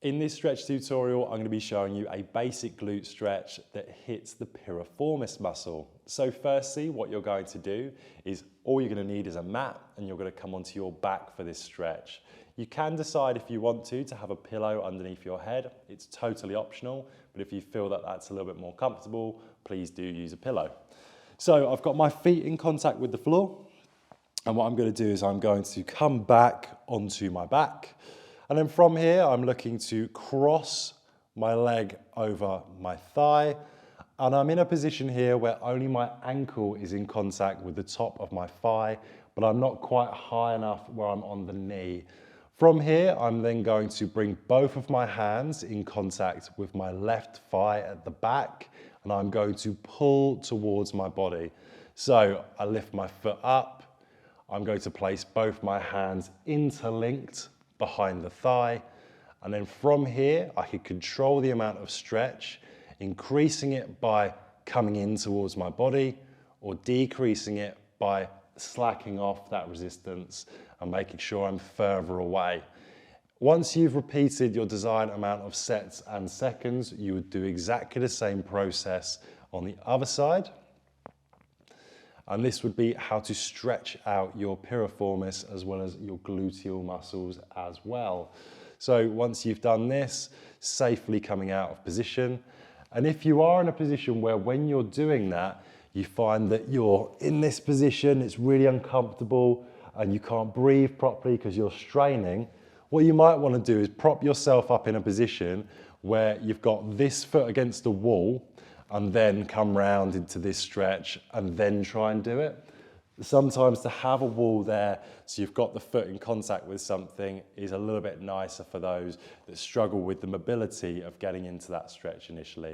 In this stretch tutorial, I'm going to be showing you a basic glute stretch that hits the piriformis muscle. So firstly, what you're going to do is all you're going to need is a mat and you're going to come onto your back for this stretch. You can decide if you want to have a pillow underneath your head. It's totally optional, but if you feel that that's a little bit more comfortable, please do use a pillow. So I've got my feet in contact with the floor, and what I'm going to do is I'm going to come back onto my back. And then from here, I'm looking to cross my leg over my thigh. And I'm in a position here where only my ankle is in contact with the top of my thigh, but I'm not quite high enough where I'm on the knee. From here, I'm then going to bring both of my hands in contact with my left thigh at the back, and I'm going to pull towards my body. So I lift my foot up. I'm going to place both my hands interlinked behind the thigh, and then from here I can control the amount of stretch, increasing it by coming in towards my body or decreasing it by slacking off that resistance and making sure I'm further away. Once you've repeated your desired amount of sets and seconds, you would do exactly the same process on the other side. And this would be how to stretch out your piriformis as well as your gluteal muscles as well. So once you've done this, safely coming out of position. And if you are in a position where when you're doing that, you find that you're in this position, it's really uncomfortable and you can't breathe properly because you're straining, what you might want to do is prop yourself up in a position where you've got this foot against the wall and then come round into this stretch and then try and do it. Sometimes to have a wall there so you've got the foot in contact with something is a little bit nicer for those that struggle with the mobility of getting into that stretch initially.